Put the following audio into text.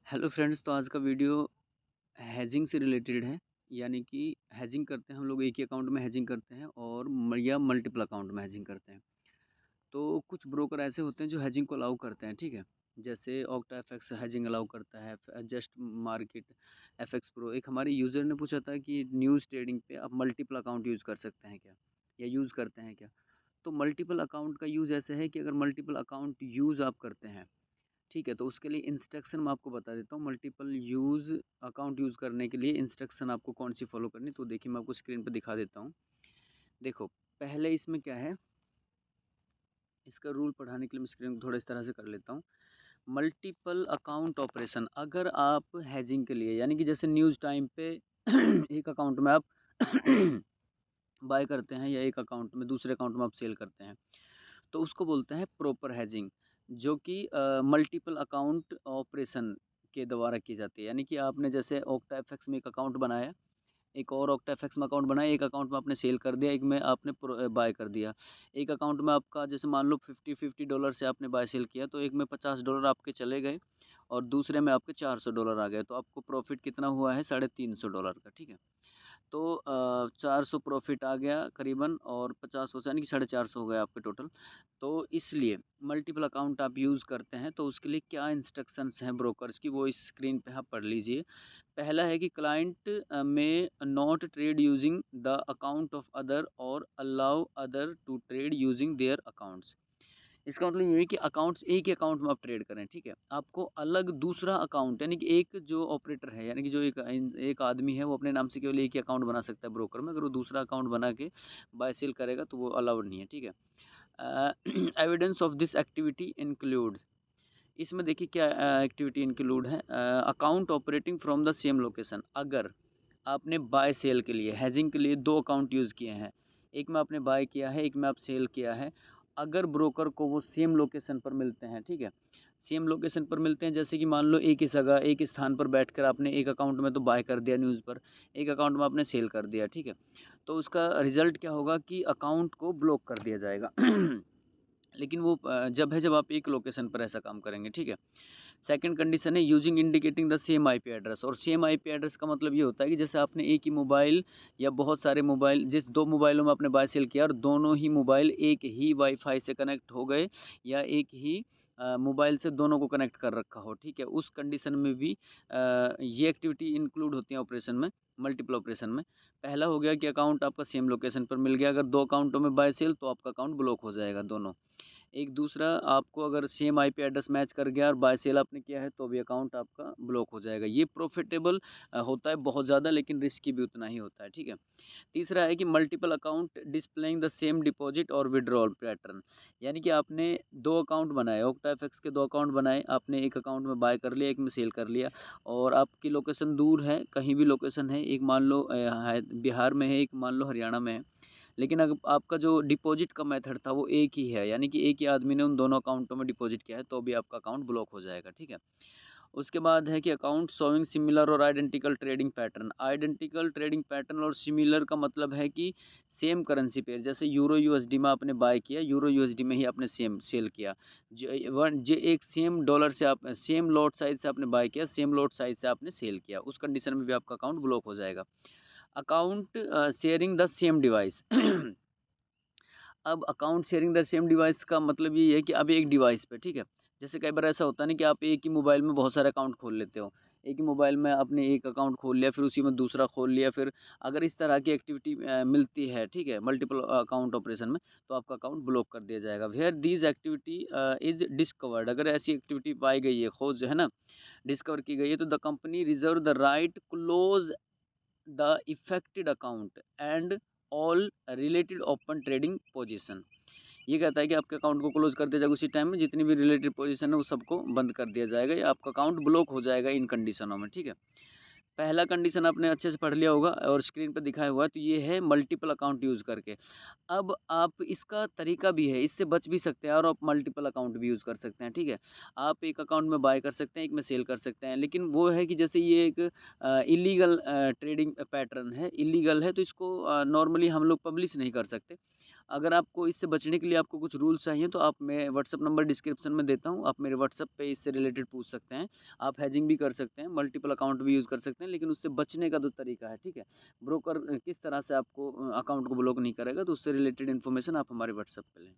Hello friends, तो आज का वीडियो हैजिंग से रिलेटेड है। यानी कि हैजिंग करते हैं हम लोग, एक ही अकाउंट में हैजिंग करते हैं और या मल्टीपल अकाउंट में हैजिंग करते हैं। तो कुछ ब्रोकर ऐसे होते हैं जो हैजिंग को अलाउ करते हैं, ठीक है। जैसे ऑक्टा एफएक्स हैजिंग अलाउ करता है, जस्ट मार्केट, एफएक्स प्रो। एक हमारे यूज़र ने पूछा था कि न्यूज़ ट्रेडिंग पे आप मल्टीपल अकाउंट यूज़ कर सकते हैं क्या, या यूज़ करते हैं क्या। तो मल्टीपल अकाउंट का यूज़ ऐसे है कि अगर मल्टीपल अकाउंट यूज़ आप करते हैं, ठीक है, तो उसके लिए इंस्ट्रक्शन मैं आपको बता देता हूँ। मल्टीपल यूज़ अकाउंट यूज़ करने के लिए इंस्ट्रक्शन आपको कौन सी फॉलो करनी, तो देखिए मैं आपको स्क्रीन पर दिखा देता हूँ। देखो, पहले इसमें क्या है, इसका रूल पढ़ाने के लिए मैं स्क्रीन को थोड़ा इस तरह से कर लेता हूँ। मल्टीपल अकाउंट ऑपरेशन, अगर आप हैजिंग के लिए, यानी कि जैसे न्यूज़ टाइम पे एक अकाउंट में आप बाय करते हैं, या एक अकाउंट में दूसरे अकाउंट में आप सेल करते हैं, तो उसको बोलते हैं प्रॉपर हैजिंग, जो कि मल्टीपल अकाउंट ऑपरेशन के द्वारा की जाती है। यानी कि आपने जैसे ऑक्टा एफएक्स में एक अकाउंट बनाया, एक और ऑक्टा एफएक्स में अकाउंट बनाया, एक अकाउंट में आपने सेल कर दिया, एक में आपने बाय कर दिया। एक अकाउंट में आपका जैसे मान लो $50 से आपने बाय सेल किया, तो एक में $50 आपके चले गए और दूसरे में आपके $400 आ गए, तो आपको प्रॉफिट कितना हुआ है, $350 का, ठीक है। तो 400 प्रॉफिट आ गया करीबन, और 50 हो यानी कि 450 हो गया आपके टोटल। तो इसलिए मल्टीपल अकाउंट आप यूज़ करते हैं, तो उसके लिए क्या इंस्ट्रक्शंस हैं ब्रोकर्स की, वो इस स्क्रीन पे आप पढ़ लीजिए। पहला है कि क्लाइंट में not trade using the account of other और allow other to trade using their accounts. इसका मतलब ये है कि अकाउंट्स, एक ही अकाउंट में आप ट्रेड करें, ठीक है। आपको अलग दूसरा अकाउंट, यानी कि एक जो ऑपरेटर है, यानी कि जो एक एक आदमी है, वो अपने नाम से केवल एक ही अकाउंट बना सकता है ब्रोकर में। अगर वो दूसरा अकाउंट बना के बाय सेल करेगा तो वो अलाउड नहीं है, ठीक है। Evidence of this activity include, इसमें देखिए क्या एक्टिविटी इंक्लूड है। Account operating from the same location, अगर आपने बाय सेल के लिए, हैजिंग के लिए दो अकाउंट यूज़ किए हैं, एक में आपने बाय किया है, एक में आप सेल किया है, अगर ब्रोकर को वो सेम लोकेशन पर मिलते हैं, ठीक है, सेम लोकेशन पर मिलते हैं, जैसे कि मान लो एक ही जगह, एक ही स्थान पर बैठकर आपने एक अकाउंट में तो बाय कर दिया न्यूज़ पर, एक अकाउंट में आपने सेल कर दिया, ठीक है, तो उसका रिजल्ट क्या होगा कि अकाउंट को ब्लॉक कर दिया जाएगा। लेकिन वो जब आप एक लोकेशन पर ऐसा काम करेंगे, ठीक है। सेकंड कंडीशन है using indicating the same IP address, और सेम आईपी एड्रेस का मतलब ये होता है कि जैसे आपने एक ही मोबाइल या बहुत सारे मोबाइल, जिस दो मोबाइलों में आपने बाय सेल किया और दोनों ही मोबाइल एक ही वाईफाई से कनेक्ट हो गए, या एक ही मोबाइल से दोनों को कनेक्ट कर रखा हो, ठीक है, उस कंडीशन में भी ये एक्टिविटी इंक्लूड होती है ऑपरेशन में, मल्टीपल ऑपरेशन में। पहला हो गया कि अकाउंट आपका सेम लोकेशन पर मिल गया, अगर दो अकाउंटों में बाय सेल, तो आपका अकाउंट ब्लॉक हो जाएगा दोनों। एक दूसरा, आपको अगर सेम आईपी एड्रेस मैच कर गया और बाय सेल आपने किया है, तो भी अकाउंट आपका ब्लॉक हो जाएगा। ये प्रॉफिटेबल होता है बहुत ज़्यादा, लेकिन रिस्की भी उतना ही होता है, ठीक है। तीसरा है कि multiple account displaying the same deposit और विड्रॉल पैटर्न, यानी कि आपने दो अकाउंट बनाए, ऑक्टा एफएक्स के दो अकाउंट बनाए, आपने एक अकाउंट में बाय कर लिया, एक में सेल कर लिया, और आपकी लोकेशन दूर है, कहीं भी लोकेशन है, एक मान लो बिहार में है, एक मान लो हरियाणा में है, लेकिन अगर आपका जो डिपॉजिट का मेथड था वो एक ही है, यानी कि एक ही आदमी ने उन दोनों अकाउंटों में डिपॉजिट किया है, तो भी आपका अकाउंट ब्लॉक हो जाएगा, ठीक है। उसके बाद है कि अकाउंट शोइंग सिमिलर और identical trading pattern. Identical trading pattern और सिमिलर का मतलब है कि सेम करेंसी पेयर, जैसे यूरो यूएसडी में आपने बाय किया, यूरो यूएसडी में ही आपने सेम सेल किया, जो एक सेम डॉलर से आप सेम लॉट साइज से आपने बाय किया, सेम लॉट साइज से आपने सेल किया, उस कंडीशन में भी आपका अकाउंट ब्लॉक हो जाएगा। Account sharing the same device. अब account sharing the same device का मतलब ये है कि अब एक डिवाइस पे, ठीक है, जैसे कई बार ऐसा होता है ना कि आप एक ही मोबाइल में बहुत सारे अकाउंट खोल लेते हो, एक ही मोबाइल में आपने एक अकाउंट खोल लिया, फिर उसी में दूसरा खोल लिया, फिर अगर इस तरह की एक्टिविटी मिलती है, ठीक है, मल्टीपल अकाउंट ऑपरेशन में, तो आपका अकाउंट ब्लॉक कर दिया जाएगा। Where these activity is discovered, अगर ऐसी एक्टिविटी पाई गई है, खोज है ना, डिस्कवर की गई है, तो the company reserve the right close the affected account and all related open trading position. ये कहता है कि आपके अकाउंट को क्लोज कर दिया जाएगा उसी टाइम में, जितनी भी रिलेटेड पोजीशन है वो सबको बंद कर दिया जाएगा, या आपका अकाउंट ब्लॉक हो जाएगा इन कंडीशनों में, ठीक है। पहला कंडीशन आपने अच्छे से पढ़ लिया होगा और स्क्रीन पर दिखाया हुआ है, तो ये है मल्टीपल अकाउंट यूज़ करके। अब आप, इसका तरीका भी है, इससे बच भी सकते हैं और आप मल्टीपल अकाउंट भी यूज़ कर सकते हैं, ठीक है। आप एक अकाउंट में बाय कर सकते हैं, एक में सेल कर सकते हैं, लेकिन वो है कि जैसे ये एक इलीगल ट्रेडिंग पैटर्न है, इलीगल है, तो इसको नॉर्मली हम लोग पब्लिश नहीं कर सकते। अगर आपको इससे बचने के लिए आपको कुछ रूल्स चाहिए तो आप मैं व्हाट्सएप नंबर डिस्क्रिप्शन में देता हूँ, आप मेरे व्हाट्सएप पे इससे रिलेटेड पूछ सकते हैं। आप हैजिंग भी कर सकते हैं, मल्टीपल अकाउंट भी यूज़ कर सकते हैं, लेकिन उससे बचने का जो तरीका है, ठीक है? ब्रोकर किस तरह से आपको अकाउंट को ब्लॉक नहीं करेगा, तो उससे रिलेटेड इन्फॉर्मेशन आप हमारे व्हाट्सएप पे लें।